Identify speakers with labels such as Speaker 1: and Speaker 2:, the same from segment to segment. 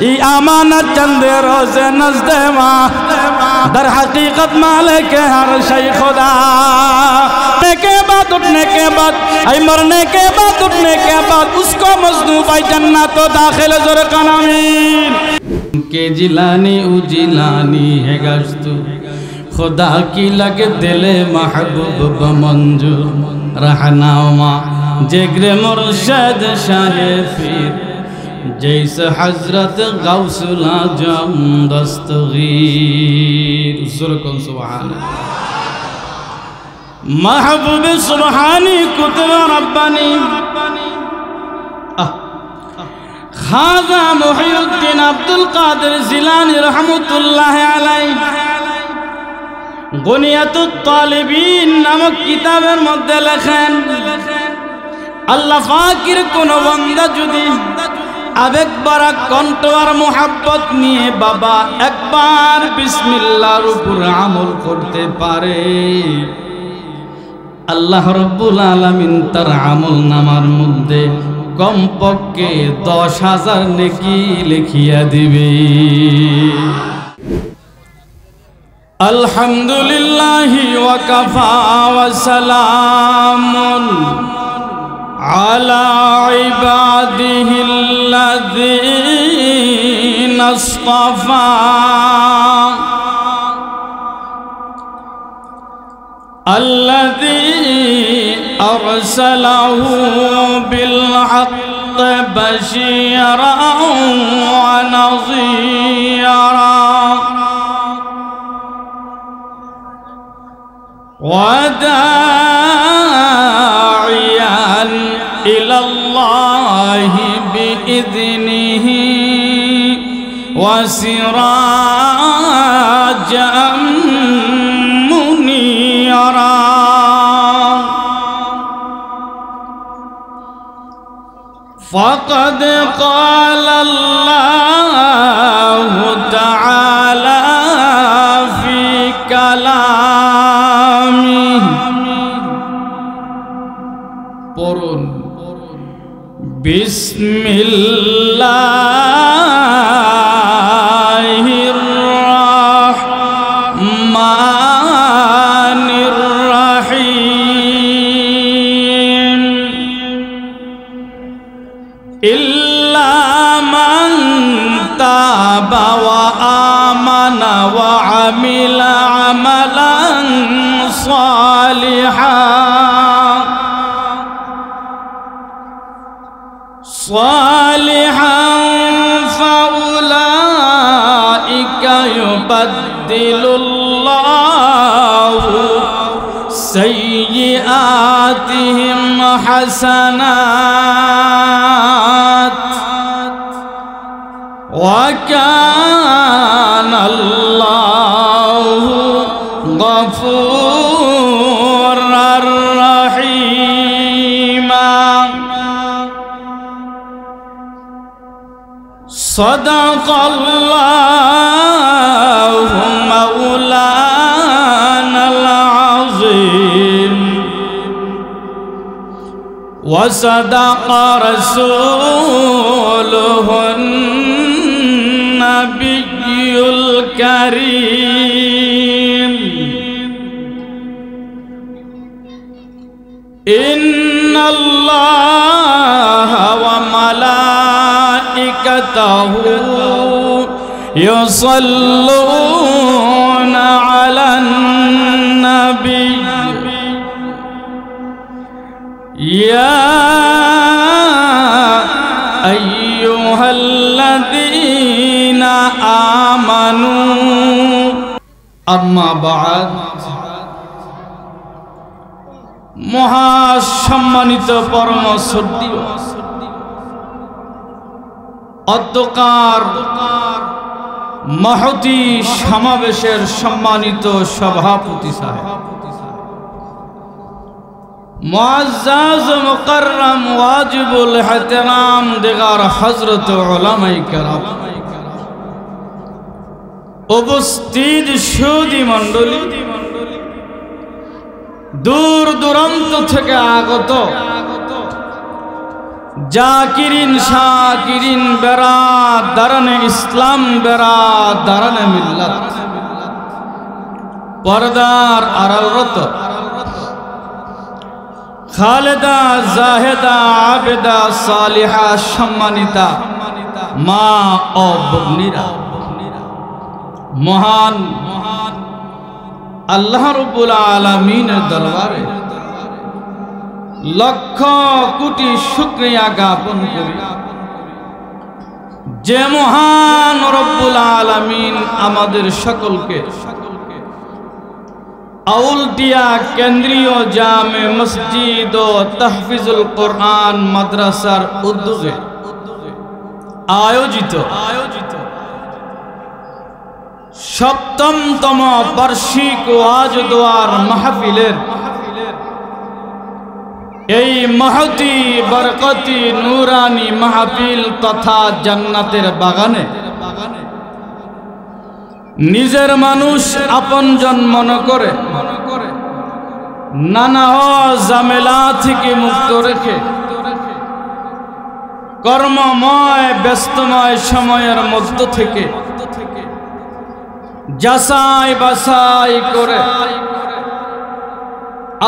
Speaker 1: ये अमानत चंदे रोज़े नज़्दे माँ दर हकीकत मालिक हर शय खुदा के बाद उठने के बाद मरने के बाद उठने के बाद उसको मजनू भाई जन्नत तो दाखिल ज़ुरक़ान आमीन के जिलानी उजिलानी है गश्तु खुदा की लगे दिले महबूब बमंजूर रहनामा जिग्र मुर्शद शाहे पीर जैसे हजरत गौसुल आजम दस्तगीर सुभान महबूब सुबहानी कुतुब रब्बानी खाजा मुहिउद्दीन अब्दुल कादिर जिलानी रहमतुल्लाह अलैहि गुनियतुत तालिबीन नामक किताबेर मध्य लेखेन अल्लाह फाकिर कोनो बंदा जुदी आवेग भरा कण्ठ और मोहब्बत निये बाबा एक बार बिस्मिल्लाहर ऊपर আমল करते पारे अल्लाह रब्बुल आलामीन तार আমল नामार मध्य कमपक्षे 10,000 नेकी लिखिया दिबे अल्हम्दुलिल्लाहि व कफा व सलामुन अला इबादिहिल्लज़ीना इस्तफ़ा अल्लज़ी अरसलहु बिल्हक़्क़ि बशीरन व नज़ीरा वदाइयन इलल्लाहि बिइज़्निहि वसिराजम मुनीरा फ़क़द क़ाल अल्लाहु तआला फ़ी कलामिहि पढ़ुन बिस्मिल्लाहिर रहमानिर रहीम इल्ला मन ताबा व आमना व अमिला अमलन सालिहान फ़उलाइका युबद्दिलुल्लाहु सय्यिआतिहिम हसनात व काना अल्लाहु गफूरर रहीमा सदक़ल्लाहु मौलानल अज़ीम व सदक़ रसूलुहुन नबियुल करीम इन्नल्लाह व मलाइकतहु युसल्लूना अलन नबी या अय्युहल्लज़ीना आमनू अम्मा बाद महासम्मानित परम श्रद्धेय अद्यकार महती समावेशेर सम्मानित सभापति साहेब मुअज़्ज़ज़ मुकर्रम वाजिबुल एहतराम दिगार हजरत उलमाए किराम उपस्थित सुधी मंडली दूर दूरान्त थेके आगत জাকিরিন শাকিরিন বেরাদারান ইসলাম বেরাদারান মিল্লাত পর্দার আড়ালরত খালেদা জাহেদা আবেদা সালিহা সম্মানিতা মা ও ভগ্নীরা, মহান আল্লাহ রাব্বুল আলামিনের দরবারে লক্ষ কোটি শুকরিয়া জ্ঞাপন করি যে মহান রব্বুল আলামিন আমাদের সকলকে আউলটিয়া কেন্দ্রীয় জামে মসজিদ ও তাহফিজুল কোরআন মাদ্রাসার উদ্যোগে আয়োজিত সপ্তমতম বার্ষিক ওয়াজ দোয়ার মাহফিলের এই মহতি বরকতি নূরানি মাহফিল তথা জান্নাতের বাগানে নিজের মানুষ আপনজন মনে করে নানা ঝামেলা থেকে মুক্ত রেখে কর্মময় ব্যস্তময় সময়ের মধ্য থেকে যাচাই বাছাই করে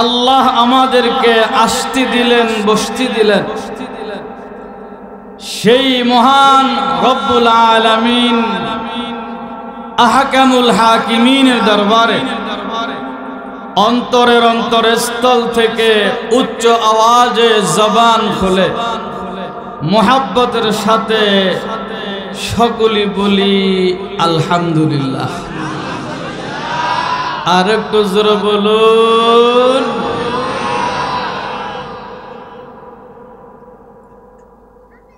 Speaker 1: আল্লাহ আমাদেরকে আসতে দিলেন, বসতে দিলেন। সেই মহান রব্বুল আলামিন আহকামুল হাকিমিনের দরবারে অন্তরের অন্তরস্থল থেকে উচ্চ আওয়াজে জবান খুলে মুহাব্বতের সাথে সকলে বলি আলহামদুলিল্লাহ। আর একটু জোরে বলুন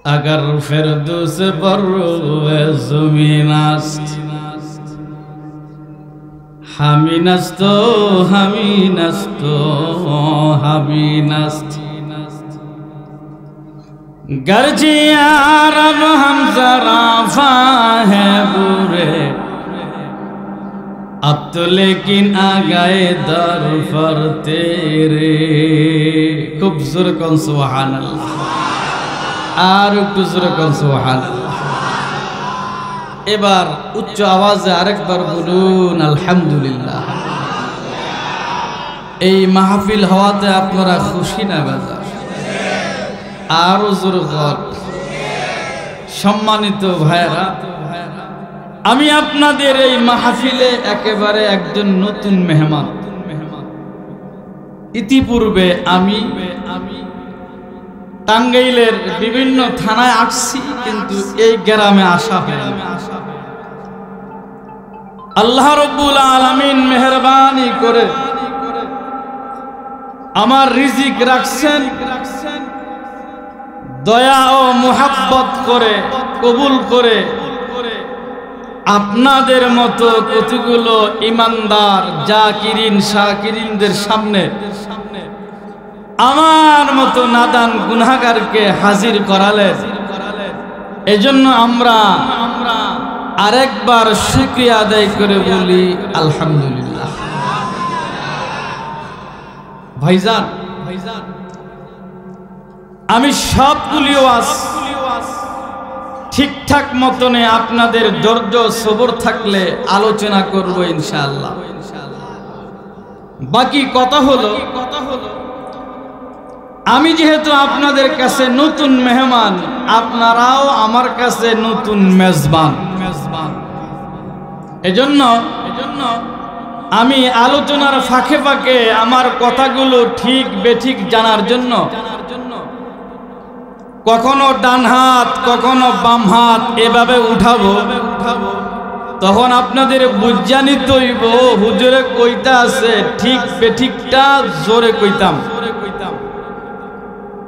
Speaker 1: अगर फिरदौस पर ज़मीन است همین است و همین است و همین است گرچه عرب هم زرافا ہے برے अब तो लेकिन आ गए दर पर तेरे खूब जोर कौन सुभान अल्लाह আর একটু জোরে কোন সুবহানাল্লাহ। এবার উচ্চ আওয়াজে আরেকবার বলুন আলহামদুলিল্লাহ। এই মাহফিল হওয়াতে আপনারা খুশি না বাজার? আরো জোরে কর। সম্মানিত ভাইরা, আমি আপনাদের এই মাহফিলে একেবারে একজন নতুন মেহমান। ইতিপূর্বে আমি টাঙ্গাইলের বিভিন্ন থানায় আসছি, কিন্তু এই গ্রামে আসা হয়নি। আল্লাহ রাব্বুল আলামিন মেহেরবানি করে আমার রিজিক রাখছেন, দয়া ও মুহাব্বত করে কবুল করে আপনাদের মতো কতগুলো ইমানদার জাকিরিন শাকিরিনদের সামনে আমার মতো নাদান গুনাহগারকে হাজির করালেন। এজন্য আমরা আরেকবার শুকরিয়া আদায় করে বলি আলহামদুলিল্লাহ। ভাইজান, আমি সবগুলি ওয়াজ ঠিকঠাক মতনে আপনাদের ধৈর্য সবর থাকলে আলোচনা করব ইনশাআল্লাহ। বাকি কথা হলো, আমি যেহেতু আপনাদের কাছে নতুন মেহমান, আপনারাও আমার কাছে নতুন মেজবান। এজন্য আমি আলোচনার ফাঁকে ফাঁকে আমার কথাগুলো ঠিক বেঠিক জানার জন্য কখনো ডান হাত কখনো বাম হাত এভাবে উঠাবো, তখন আপনাদের বুঝানি তৈব হুজুরে কইতা আছে ঠিক বেঠিকটা জোরে কইতাম,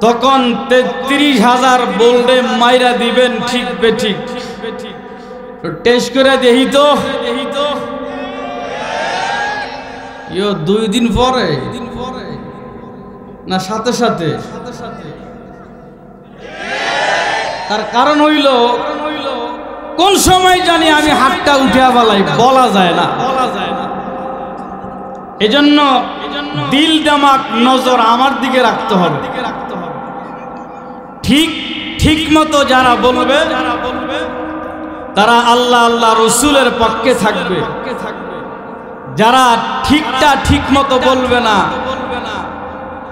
Speaker 1: তখন ৩৩,০০০ বোল্ডে মাইরা দিবেন ঠিক বেঠিক। টেস্ট করে দেখি তো, 2 দিন পরে না সাথে সাথে? তার কারণ হইল কোন সময় জানি আমি হাতটা উঠে বলাই বলা যায় না। এজন্য দিল দিমাগ নজর আমার দিকে রাখতে হবে। ঠিক মতো যারা বলবে তারা আল্লাহ আল্লাহ রসুলের পক্ষে থাকবে। যারা ঠিকটা ঠিক মতো বলবে না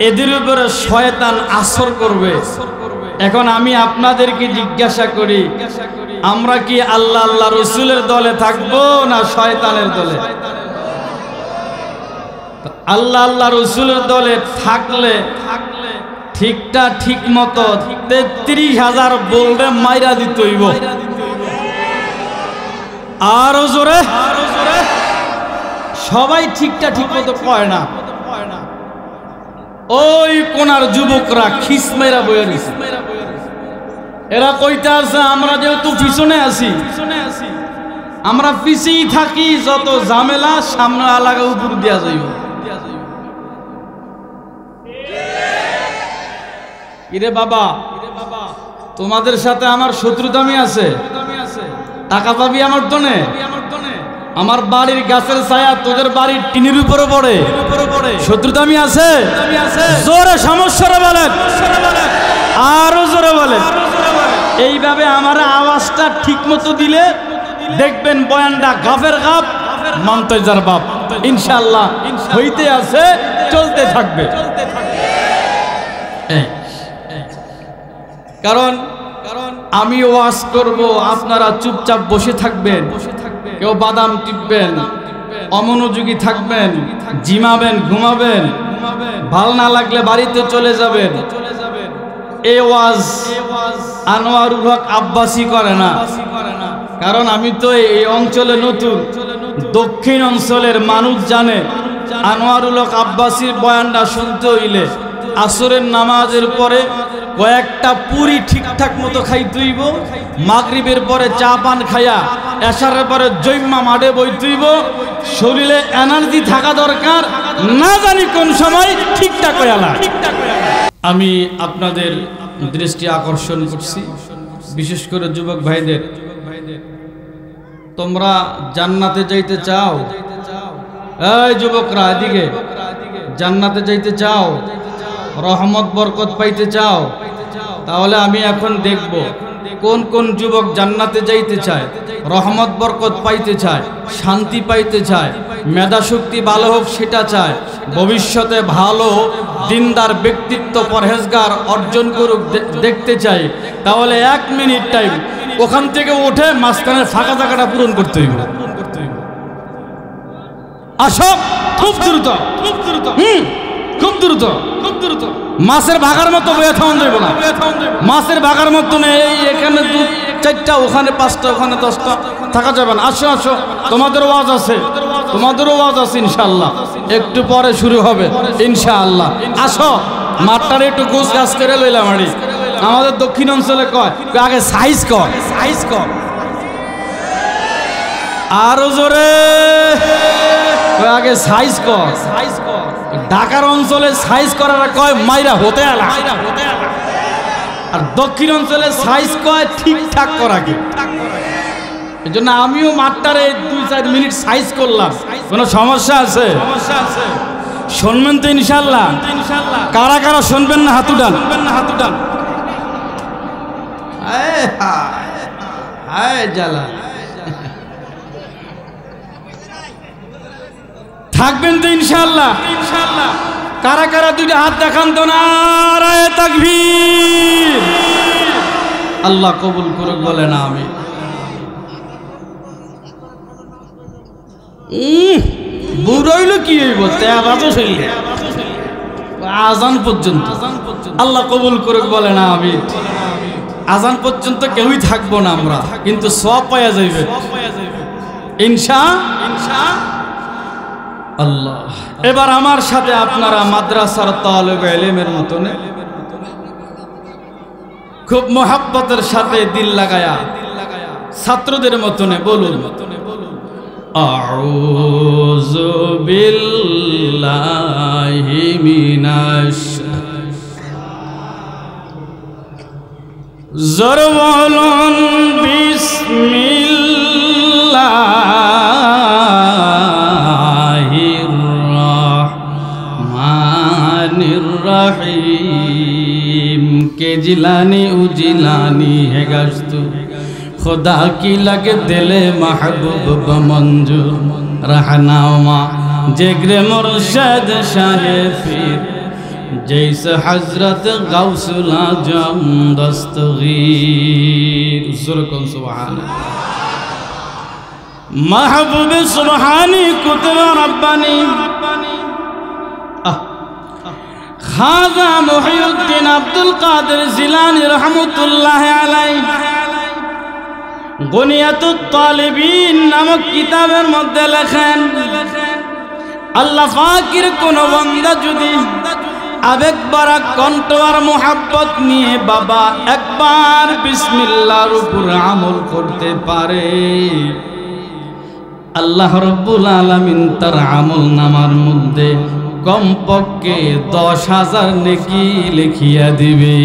Speaker 1: এদের উপরে শয়তান আসর করবে। এখন আমি আপনাদেরকে জিজ্ঞাসা করি, আমরা কি আল্লাহ আল্লাহ রসুলের দলে থাকবো না শয়তানের দলে? আল্লাহ আল্লাহ রসুলের দলে থাকলে ঠিকটা ঠিক মতো 33,000 বলবে মাইরা দিতে হইব। আরো জোরে। সবাই ঠিকটা ঠিক মতো কয় না। ওই কোনার যুবকরা খিস মেরা বয়ে দিছে। এরা কইতে আছে আমরা যেহেতু পিছনে আছি, আমরা পিছেই থাকি, যত ঝামেলা সামনে আলাদা উপর দিয়া যাইব। ইরে বাবা, তোমাদের সাথে আমার শত্রুতামি আছে, টাকা পাবি আমার দনে। আমার বাড়ির গাছের ছায়া তোদের বাড়ির টিনের উপরে পড়ে, শত্রুতামি আছে। জোরে সমস্যাটা বলেন, আরো জোরে বলেন। এইভাবে আমার আওয়াজটা ঠিক মতো দিলে দেখবেন বয়ানটা গাফের গাপ মন্তজার বাপ ইনশাআল্লাহ হইতে আছে, চলতে থাকবে। কারণ আমি ওয়াজ করব, আপনারা চুপচাপ বসে থাকবেন, কেউ বাদাম টিপবেন, অমনোযোগী থাকবেন, জিমাবেন, ঘুমাবেন, ভাল না লাগলে বাড়িতে চলে যাবেন। এই ওয়াজ আনোয়ারুল হক আব্বাসী করে না, কারণ আমি তো এই অঞ্চলে নতুন। দক্ষিণ অঞ্চলের মানুষ জানে আনোয়ারুল হক আব্বাসীর বয়ানটা শুনতে হইলে আসরের নামাজের পরে কয়েকটা পুরি ঠিকঠাক মতো খাইতে হইব, মাগরিবের পরে চা পান খাইয়া এশারের পরে জৈম্মা মাঠে বইতে হইব। শরীরে এনার্জি থাকা দরকার, না জানি কোন সময় ঠিকঠাক হইয়া। আমি আপনাদের দৃষ্টি আকর্ষণ করছি, বিশেষ করে যুবক ভাইদের। তোমরা জান্নাতে যাইতে চাও? এই যুবকরা এদিকে, জান্নাতে যাইতে চাও, রহমত বরকত পাইতে চাও? তাহলে আমি এখন দেখব কোন কোন যুবক জান্নাতে যাইতে চায়, রহমত বরকত পাইতে চায়, শান্তি পাইতে চায়, মেধা শক্তি ভালো হোক সেটা চায়, ভবিষ্যতে ভালো দিনদার ব্যক্তিত্ব পরহেজগার অর্জন করুক দেখতে চাই। তাহলে 1 মিনিট টাইম ওখান থেকে উঠে মাঝখানের ফাঁকা জায়গাটা পূরণ করতে হইব। আসো খুব দ্রুত, খুব দ্রুত, খুব দ্রুত, খুব দ্রুত। মাছের ভাগার মতো বয়ে থাউন যাইব না, মাছের ভাগার মতো নেই। এখানে 2-4টা, ওখানে 5টা, ওখানে 10টা থাকা যাবে না। আসো আসো, তোমাদের ওয়াজ আছে, তোমাদেরও ওয়াজ আছে ইনশাআল্লাহ, একটু পরে শুরু হবে ইনশাআল্লাহ। আসো, মাঠটার একটু গোছ গাছ করে লইলাম। আমাদের দক্ষিণ অঞ্চলে কয় আগে সাইজ কর, সাইজ কর। আরো জোরে, আগে সাইজ কর, সাইজ কর। ঢাকার অঞ্চলে সাইজ করার কয় মাইরা হতে আলা, আর দক্ষিণ অঞ্চলে সাইজ কয় ঠিকঠাক করাকে। এই জন্য আমিও মাঠটারে 2-4 মিনিট সাইজ করলাম। কোনো সমস্যা আছে? শুনবেন তো ইনশাআল্লাহ? কারা কারা শুনবেন না হাত উঠান, হাত উঠান। জ্বালা থাকবেন তো ইনশাআল্লাহ? ইনশাআল্লাহ। কারা কারা 2টা হাত দেখান তো। নারায়ে তাকবীর। আল্লাহ কবুল করুক, বলে না আমি। বুড়াইল কি হইব, তেবাজও শৈলে আজান পর্যন্ত। আল্লাহ কবুল করুক, বলে না আমি। আজান পর্যন্ত কেউই থাকবো না আমরা, কিন্তু সব পাওয়া যাইবে ইনশাআল্লাহ। এবার আমার সাথে আপনারা মাদ্রাসার তালিবে ইলমের মতন খুব মোহাব্বতের সাথে দিল লাগায়া ছাত্রদের মতনে বলুন, আউযু বিল্লাহি মিনাশ জোরে বলুন বিসমিল্লাহির রাহমানির রাহিম। কেজি जिलानी उजिलानी है गश्तु खुदा की लगे दिले महबूब बमंजूर रहनामा जिग्र मुर्शद शाहे पीर जैसे हजरत गौसुल आजम दस्तगीर सुभान महबूब सुबहानी कुतुब रब्बानी खाजा मुहिउद्दीन अब्दुल कादिर जिलानी रहमतुल्लाह अलैहि गुनियतुत तालिबीन नामक किताबेर मध्य लेखेन আল্লাহ পাকের কোন বান্দা যদি আবেগ ভরা কণ্ঠ আর মোহাব্বত নিয়ে বাবা একবার বিসমিল্লাহর উপর আমল করতে পারে আল্লাহ রাব্বুল আলামিন তার আমল নামার মধ্যে কমপক্ষে 10,000 নেকি লিখিয়া দিবে।